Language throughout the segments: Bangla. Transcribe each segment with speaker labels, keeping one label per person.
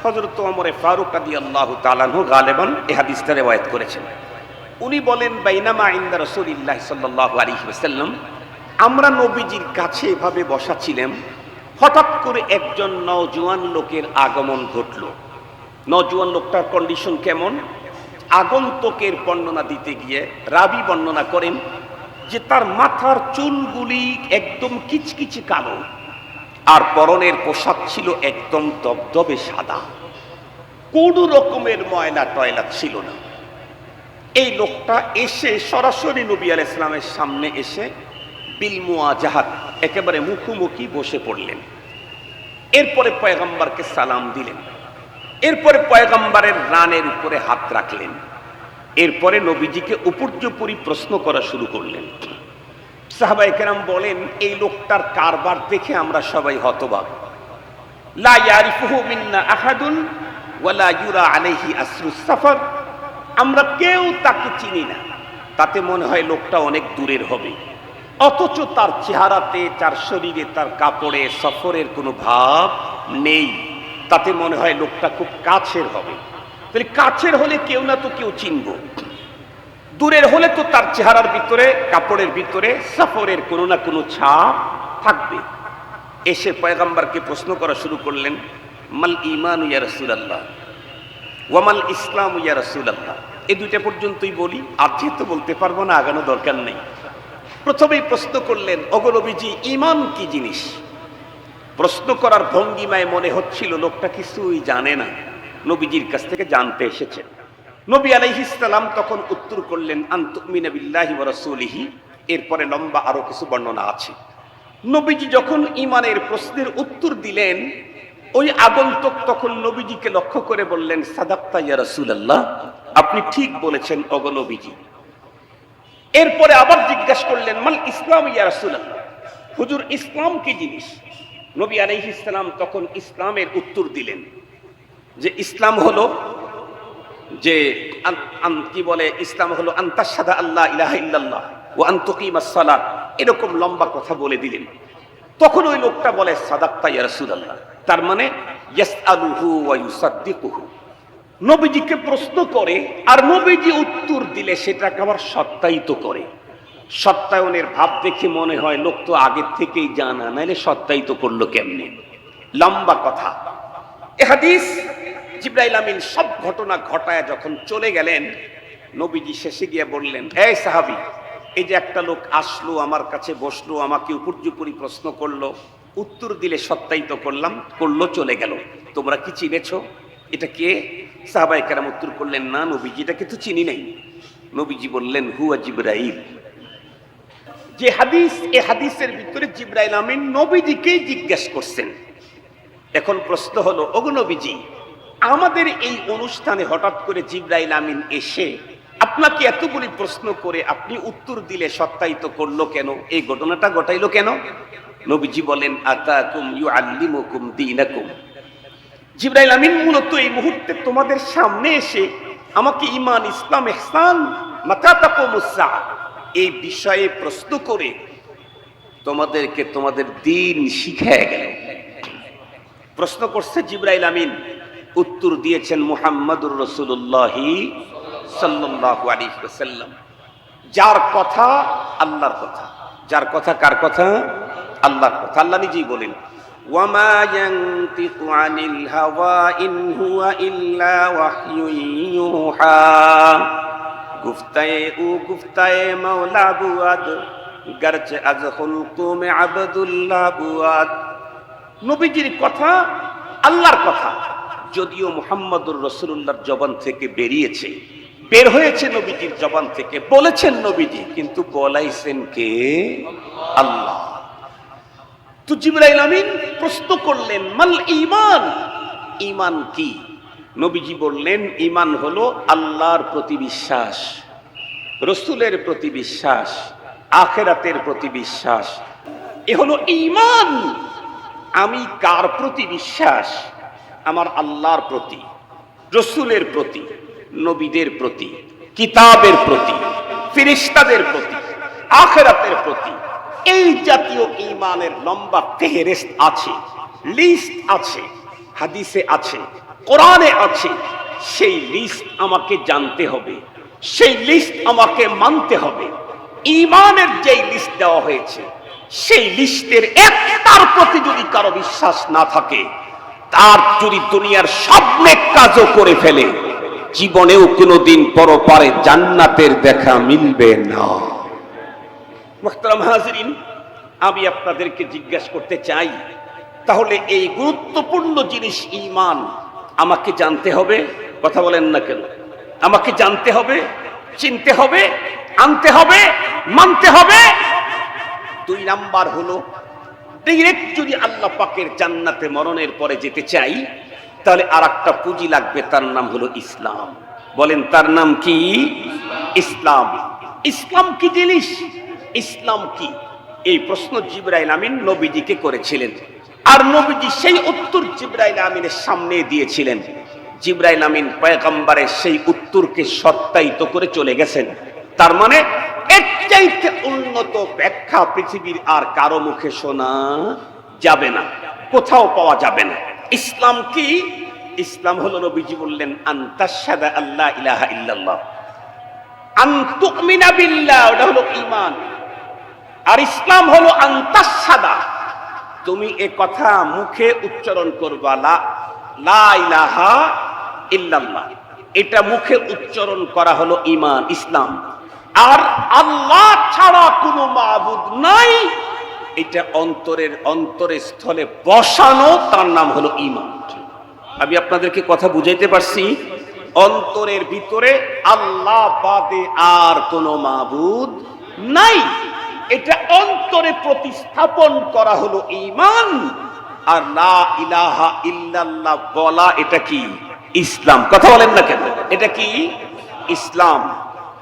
Speaker 1: হযরত ওমর ফারুক রাদিয়াল্লাহু তাআলা আনহু গালিবান এই হাদিসটা riwayat করেছেন। উনি বলেন বাইনামা ইনদা রাসূলিল্লাহ সাল্লাল্লাহু আলাইহি ওয়াসাল্লাম, আমরা নবীজির কাছে এভাবে বসা ছিলাম, হঠাৎ করে একজন নওজোয়ান লোকের আগমন ঘটল। নওজোয়ান লোকটার কন্ডিশন কেমন? আগন্তুকের বর্ণনা দিতে গিয়ে রাবি বর্ণনা করেন যে তার মাথার চুলগুলি একদম কিচকিচে কালো, আর পরনের পোশাক ছিল একদম দবদবে সাদা, কোনো রকমের ময়লা টয়লা ছিল না। এই লোকটা এসে সরাসরি নবী আলাইহিস সালামের সামনে এসে বিল মুওয়াজাহাত একেবারে মুখোমুখি বসে পড়লেন। এরপরে পয়গম্বরকে সালাম দিলেন, এরপরে পয়গম্বরের রানের উপরে হাত রাখলেন, এরপরে নবীজিকে উপর্যুপরি প্রশ্ন করা শুরু করলেন। সাহাবায়ে কেরাম বলেন, এই লোকটার কারবার দেখে আমরা সবাই হতবাক। লা ইয়ারিফুহু মিন্না আহাদুন ওয়ালা ইউরা আলাইহি আসরুস সাফার, আমরা কেউ তাকে চিনি না, তাতে মনে হয় লোকটা অনেক দূরের হবে, অথচ তার চেহারাতে, তার শরীরে, তার কাপড়ে সফরের কোনো ভাব নেই, তাতে মনে হয় লোকটা খুব কাছের হবে। তাহলে কাছের হলে কেউ না তো কেউ চিনব, দূরের হলে তো তার চেহারার ভিতরে, কাপড়ের ভিতরে সফরের কোনো না কোনো ছাপ থাকবে। এসে পয়গম্বরকে প্রশ্ন করা শুরু করলেন, মাল ঈমানু ইয়া রাসূলুল্লাহ ওয়া মাল ইসলামু ইয়া রাসূলুল্লাহ। এই দুইটা পর্যন্তই বলি, আর যেহেতু বলতে পারবো না আগানো দরকার নেই। প্রথমেই প্রশ্ন করলেন, ওগো নবীজি, ঈমান কি জিনিস? প্রশ্ন করার ভঙ্গিমায় মনে হচ্ছিল লোকটা কিছুই জানে না, নবীজির কাছ থেকে জানতে এসেছেন। নবী আলাইহিস সালাম তখন উত্তর করলেন, আন তুমিনা বিল্লাহি ওয়া রাসূলিহি। এরপরে লম্বা আরো কিছু বর্ণনা আছে। নবীজি যখন ঈমানের প্রশ্নের উত্তর দিলেন, ওই আগন্তুক তখন নবীজিকে লক্ষ্য করে বললেন, সাদাক্তা ইয়া রাসূলুল্লাহ, আপনি ঠিক বলেছেন ওগো নবীজি। এরপরে আবার জিজ্ঞাসা করলেন, মাল ইসলাম ইয়া রাসূলুল্লাহ, হুজুর ইসলাম কি জিনিস? নবী আলাইহিস সালাম তখন ইসলামের উত্তর দিলেন যে ইসলাম হলো যে কি বলে, ইসলাম হলো আনতাশহাদা আল্লা ইলাহা ইল্লাল্লাহ ওয়া আন তুকিমাস সালাত, এরকম লম্বা কথা বলে দিলেন। তখন ওই লোকটা বলে, সাদাক্তা ইয়া রাসূলুল্লাহ, তার মানে ইয়াসআলুহু ওয়া ইউসাদ্দিকুহু, নবীজিকে প্রশ্ন করে আর নবীজি উত্তর দিলে সেটাকে আবার সত্যায়িত করে। সত্যায়নের ভাব দেখে মনে হয় লোক তো আগের থেকেই জানা, নাইলে সত্যায়িত করলো কেমনে? লম্বা কথা। এ হাদিস জিবরাইল আমিন সব ঘটনা ঘটায় যখন চলে গেলেন, নবীজি শেষে গিয়ে বললেন, এই সাহাবী, এই যে একটা লোক আসলো, আমার কাছে বসলো, আমাকে উপর্যুপরি প্রশ্ন করলো, উত্তর দিলে সত্যায়িত করলাম, করলো, চলে গেল, তোমরা কি চিনেছো? এটা কে? সাহাবায়ে কেরাম উত্তর করলেন, না নবীজি, এটাকে তো চিনি নাই। নবীজি বললেন, হুয়া জিবরাইল। যে হাদিস, এই হাদিসের ভিতরে জিবরাইল আমিন নবীজিকেই জিজ্ঞেস করছেন। এখন প্রশ্ন হলো, ওগো নবীজি, আমাদের এই অনুষ্ঠানে হঠাৎ করে জিবরাইল আমিন এসে আপনাকে এতগুলি প্রশ্ন করে আপনি উত্তর দিলে সত্যায়িত করলো কেন? এই ঘটনাটা ঘটাইলো কেন? নবীজি বলেন, আতাকুম ইউআল্লিমুকুম দীনাকুম। জিবরাইল আমিন মূলত এই মুহূর্তে তোমাদের সামনে এসে আমাকে ঈমান, ইসলাম, ইহসান, মাতা তাকুমুস সাআ এই বিষয়ে প্রশ্ন করে তোমাদেরকে তোমাদের দ্বীন শিখায় গেল। প্রশ্ন করছে জিবরাইল আমিন, উত্তর দিয়েছেন মুহাম্মাদুর রাসূলুল্লাহ সাল্লাল্লাহু আলাইহি ওয়াসাল্লাম। যার কথা আল্লাহর কথা, যার কথা কার কথা? আল্লাহর কথা। আল্লাহ নিজেই বলেন, ওয়ামা ইয়ানতিকু আনিল হাওয়া ইন হুয়া ইল্লা ওয়াহয়ুন ইউহা। গুফতায়ে ও গুফতায়ে মাওলা বুয়াদ, গরচে আজ খুলকু মে আবদুল্লাহ বুয়াদ। নবীজির কথা আল্লাহর কথা, যদিও মুহাম্মদুর রাসূলুল্লাহর জবান থেকে বেরিয়েছে, বের হয়েছে নবীজির জবান থেকে, বলেছেন নবীজি, কিন্তু বলাইছেন কে? আল্লাহ। তো জিবরাইল আমিন প্রশ্ন করলেন, মাল ঈমান, ঈমান কি? নবীজি বললেন, ঈমান হলো আল্লাহর প্রতি বিশ্বাস, রাসূলের প্রতি বিশ্বাস, আখিরাতের প্রতি বিশ্বাস। এ হলো ঈমান। আমি কার প্রতি বিশ্বাস? আমার আল্লাহর প্রতি, রাসূলের প্রতি, নবীদের প্রতি, কিতাবের প্রতি, ফেরেশতাদের প্রতি, আখিরাতের প্রতি। এই জাতীয় ঈমানের লম্বা ফেহরিস্ত আছে, লিস্ট আছে, হাদিসে আছে। কোরআনে আছে, সেই লিস্ট আমাকে জানতে হবে, সেই লিস্ট আমাকে মানতে হবে। ঈমানের যেই লিস্ট দেওয়া হয়েছে, সেই লিস্টের একটার প্রতি যদি কারো বিশ্বাস না থাকে, তার যদি দুনিয়ার সব নেক কাজও করে ফেলে, জীবনেও কোনোদিন পরপারে জান্নাতের দেখা মিলবে না। মুহতারাম হাজিরিন, আমি আপনাদেরকে জিজ্ঞাসা করতে চাই, তাহলে এই গুরুত্বপূর্ণ জিনিস ঈমান আমাকে জানতে হবে। কথা বলেন না কেন? আমাকে জানতে হবে, চিনতে হবে, আনতে হবে, মানতে হবে। 2 নাম্বার হলো, ডাইরেক্ট যদি আল্লাহ পাকের জান্নাতে মরণের পরে যেতে চাই, তাহলে আরেকটা পুঁজি লাগবে, তার নাম হলো ইসলাম। বলেন, তার নাম কি? ইসলাম। ইসলাম কি জিনিস? ইসলাম কি? এই প্রশ্ন জিবরাইল আমিন নবীজিকে করেছিলেন, আর নবীজি সেই উত্তর জিবরাইল আমিনের সামনে দিয়েছিলেন। জিবরাইল আমিন পয়গম্বরের সেই উত্তরকে সত্যায়িত করে চলে গেছেন। তার মানে এর চাইতে উন্নত ব্যাখ্যা পৃথিবীর আর কারো মুখে শোনা যাবে না, কোথাও পাওয়া যাবে না। ইসলাম কি? ইসলাম হলো, নবীজি বললেন, আনতাশহাদা আল্লা ইলাহা ইল্লাল্লাহ, আন তুমিনা বিল্লাহ, ওটা হলো ঈমান। আর ইসলাম হলো আনতাশহাদা, তুমি এ কথা মুখে উচ্চারণ করবা, লা ইলাহা ইল্লাল্লাহ, এটা মুখে উচ্চারণ করা হলো ঈমান, ইসলাম। আর আল্লাহ ছাড়া কোনো মাবুদ নাই, এটা অন্তরের স্থলে বসানো, তার নাম হলো ঈমান। আমি আপনাদেরকে কথা বুঝাইতে পারছি? অন্তরের ভিতরে আল্লাহ বাদে আর কোনো মাবুদ নাই, এটা অন্তরে প্রতিস্থাপন করা হলো ঈমান। আর লা ইলাহা ইল্লাল্লাহ বলা, এটা কি? ইসলাম। কথা বলেন না কেন? এটা কি? ইসলাম।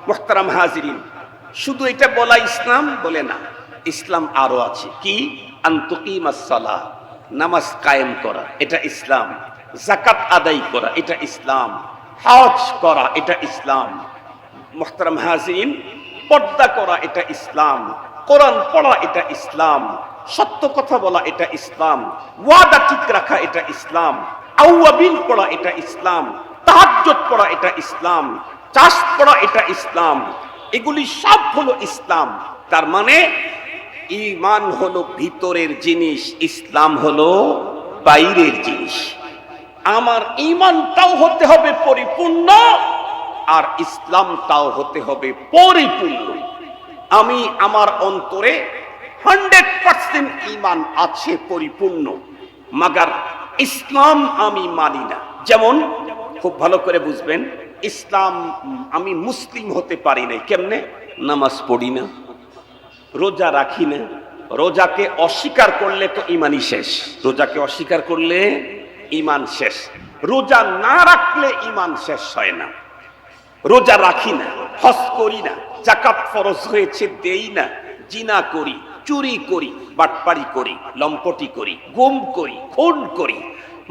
Speaker 1: মুহতারাম হাজিরিন, শুধু এটা বলা ইসলাম? বলে না, ইসলাম আরো আছে। কি? আন তুকিমাস সালাহ, নামাজ কায়েম করা, এটা ইসলাম। যাকাত আদায় করা, এটা ইসলাম। হজ করা, এটা ইসলাম। মুহতারাম হাজিরিন, পর্দা করা, এটা ইসলাম। কোরআন পড়া, এটা ইসলাম। সত্য কথা বলা, এটা ইসলাম। ওয়াদা ঠিক রাখা, এটা ইসলাম। আউয়াবিন পড়া, এটা ইসলাম। তাহাজ্জুদ পড়া, এটা ইসলাম। চাষ পড়া, এটা ইসলাম। এগুলি সব হলো ইসলাম। তার মানে ঈমান হলো ভিতরের জিনিস, ইসলাম হলো বাইরের জিনিস। আমার ঈমানটাও হতে হবে পরিপূর্ণ, আর ইসলামটাও হতে হবে পরিপূর্ণ। আমি আমার অন্তরে 100% ঈমান আছে, পরিপূর্ণ, মাগার ইসলাম আমি মানি না। যেমন খুব ভালো করে বুঝবেন, ইসলাম, আমি মুসলিম হতে পারি না। কেমনে? নামাজ পড়ি না, রোজা রাখি না। রোজাকে অস্বীকার করলে তো ঈমানই শেষ। রোজাকে অস্বীকার করলে ঈমান শেষ। রোজা না রাখলে ঈমান শেষ হয় না। রোজা রাখি না, হজ করি না, যাকাত ফরজ হয়েছে দেই না, জিনা করি, চুরি করি, বাটপারি করি, লম্পটি করি, গুম করি, খুন করি,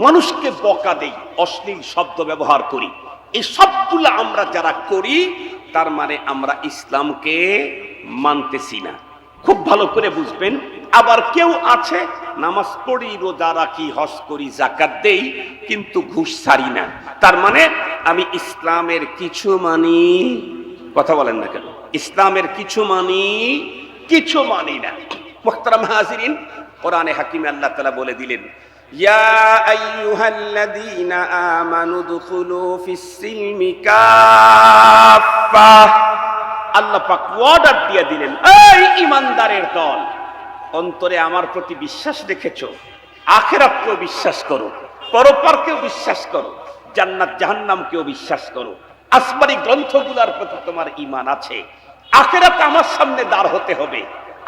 Speaker 1: মানুষকে বকা দেই, অশ্লীল শব্দ ব্যবহার করি, এই সবগুলো আমরা যারা করি, তার মানে আমরা ইসলামকে মানতেছি না। খুব ভালো করে বুঝবেন। আবার কেউ আছে, নামাজ পড়ি, রোজা রাখি, হজ করি, যাকাত দেই, কিন্তু ঘুষ ছাড়ি না। তার মানে আমি ইসলামের কিছু মানি। কথা বলেন না কেন? ইসলামের কিছু মানি, কিছু মানি না। মুহতারাম হাজিরিন, কোরআনে হাকিমে আল্লাহ তাআলা বলে দিলেন, ইয়া আইয়ুহাল্লাযীনা আমানু দুখুলু ফিস-সিলমি কাফা। আল্লাহ পাক ওয়ার্ডার দিয়ে দিলেন, এই ঈমানদারের দল, অন্তরে আমার প্রতি বিশ্বাস রেখেছো, আখিরাতকেও বিশ্বাস করো, পরপারকেও বিশ্বাস করো, জান্নাত জাহান্নামকেও বিশ্বাস করো, আসমানি গ্রন্থগুলোর প্রতি তোমার ঈমান আছে, আখিরাত আমার সামনে দাঁড় হতে হবে,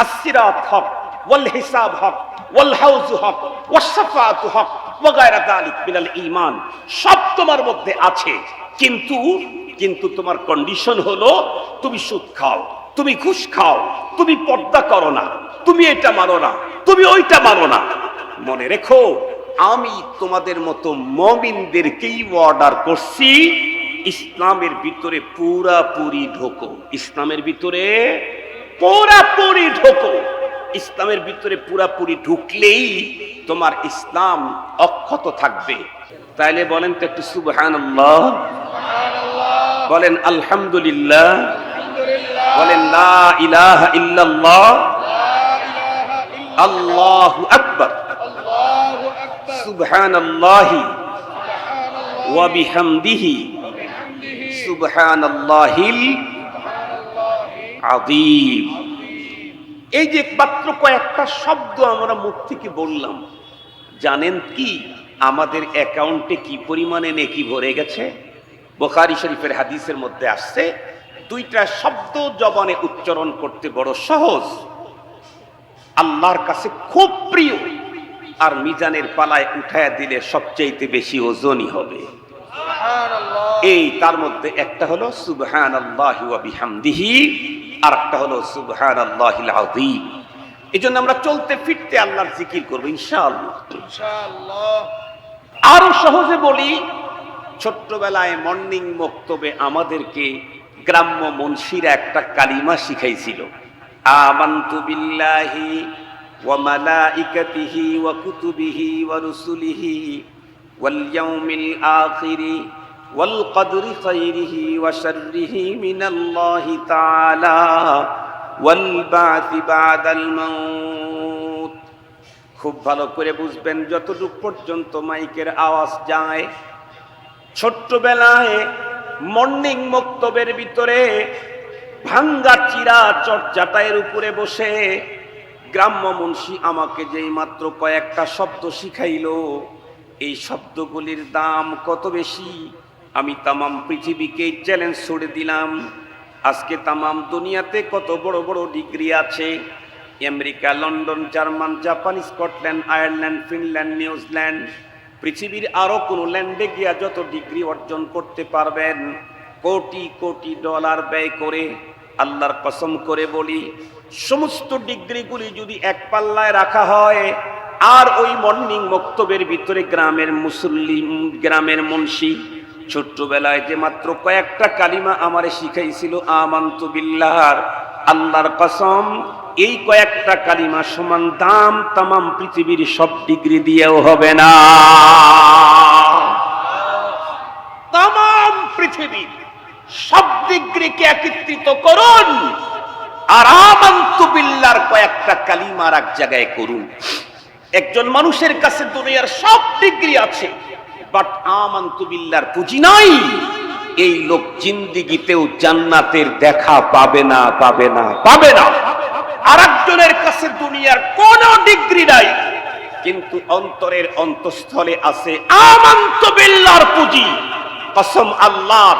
Speaker 1: আসসিরাত হক, ওয়াল হিসাব হক, ওয়াল হাউজ হক, ওয়াস শাফাআতু হক, ওয়া গায়রা যালিক মিনাল ঈমান, সব তোমার মধ্যে আছে। কিন্তু তোমার কন্ডিশন হলো, তুমি সুদ খাও, তুমি ঘুষ খাও, তুমি পর্দা করো না, তুমি এটা মানো না, তুমি ওইটা মানো না। মনে রেখো, আমি তোমাদের মতো মুমিনদেরকেই অর্ডার করছি, ইসলামের ভিতরে পুরাপুরি ঢোকো, ইসলামের ভিতরে পুরাপুরি ঢোকো। ইসলামের ভিতরে পুরাপুরি ঢুকলেই তোমার ইসলাম অক্ষত থাকবে। তাইলে বলেন তো একটু সুবহানাল্লাহ, বলেন আলহামদুলিল্লাহ, বলেন লা ইলাহা ইল্লাল্লাহ, আল্লাহু আকবার, সুবহানাল্লাহি ওয়া বিহামদিহি সুবহানাল্লাহিল আযীম। এই যে মাত্র কয়েকটা শব্দ আমরা মুখ থেকে বললাম, জানেন কি আমাদের অ্যাকাউন্টে কি পরিমাণে নেকি ভরে গেছে? বুখারী শরীফের হাদিসের মধ্যে আসছে, দুইটা শব্দ জবানে উচ্চারণ করতে বড় সহজ, আল্লাহর কাছে খুব প্রিয়, আর মিজানের পালায় উঠায়া দিলে সবচেয়ে বেশি ওজনই হবে। এই তার মধ্যে একটা হলো সুবহানাল্লাহি ওয়া বিহামদিহি, আর একটা হলো সুবহানাল্লাহিল আযীম। এজন্য আমরা চলতে ফিরতে আল্লাহর জিকির করব ইনশাআল্লাহ। আরো সহজে বলি, ছোট্টবেলায় মর্নিং মক্তবে আমাদেরকে গ্রাম্য মুন্সিরা একটা কালিমা শিখাইছিল, আমানতু বিল্লাহি ওয়া মালাইকাতিহি ওয়া কুতুবিহি ওয়া রুসুলিহি ওয়াল ইয়াউমিল আখিরি ওয়াল কদরি খাইরিহি ওয়া শাররিহি মিনাল্লাহি তাআলা ওয়াল বা'থি বা'দাল মাউত। খুব ভালো করে বুঝবেন, যতটুকু পর্যন্ত মাইকের আওয়াজ যায়, ছোট্টবেলায় মর্নিং মক্তবের ভিতরে ভাঙ্গা চিরা চটচাটাইয়ের উপরে বসে গ্রাম্য মুন্সি আমাকে যেই মাত্র কয়েকটা শব্দ শিখাইলো, এই শব্দগুলির দাম কত বেশি আমি তামাম পৃথিবীকে চ্যালেঞ্জ ছুড়ে দিলাম। আজকে তামাম দুনিয়াতে কত বড় বড় ডিগ্রি আছে, America, London, German, Japan, Scotland, Ireland, Finland, New Zealand, পৃথিবীর আরো কোন ল্যান্ডে গিয়া যত ডিগ্রি অর্জন করতে পারবেন, কোটি কোটি ডলার ব্যয় করে, আল্লাহর কসম করে বলি, সমস্ত ডিগ্রিগুলি যদি এক পাল্লায় রাখা হয়, আর ওই মর্নিং মক্তবের ভিতরে গ্রামের মুসল্লি, গ্রামের মুন্সি ছোট্টবেলায় যে মাত্র কয়েকটা কালিমা আমারে শিখাইছিল, আমানতু বিল্লাহর, আল্লাহর কসম, এই কয়েকটা কালিমা সমান দাম তামাম পৃথিবীর সব ডিগ্রি দিয়েও হবে না। তামাম পৃথিবীর সব ডিগ্রিকে একত্রিত করুন, আর আমানতু বিল্লাহর কয়েকটা কালিমার এক জায়গায় করুন। একজন মানুষের কাছে দুনিয়ার সব ডিগ্রি আছে, বাট আমানতু বিল্লাহর পুঁজি নাই, এই লোক জিন্দেগিতেও জান্নাতের দেখা পাবে না, পাবে না, পাবে না। আরেকজনের কাছে দুনিয়ার কোন ডিগ্রি নাই, কিন্তু অন্তরের অন্তঃস্থলে আছে আমানতু বিল্লাহর পুঁজি। কসম আল্লাহর,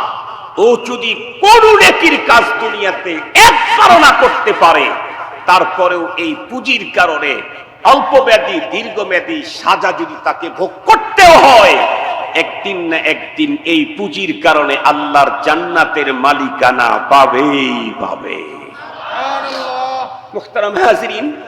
Speaker 1: ও যদি কোন নেকির কাজ দুনিয়াতে একবারও না করতে পারে, তারপরেও এই পুঁজির কারণে অল্পমেয়াদী দীর্ঘমেয়াদী সাজা যদি তাকে ভোগ করতেও হয়, একদিন না একদিন এই পুঁজির কারণে আল্লাহর জান্নাতের মালিকানা পাবেই পাবে। মুহতারাম হাজিরিন,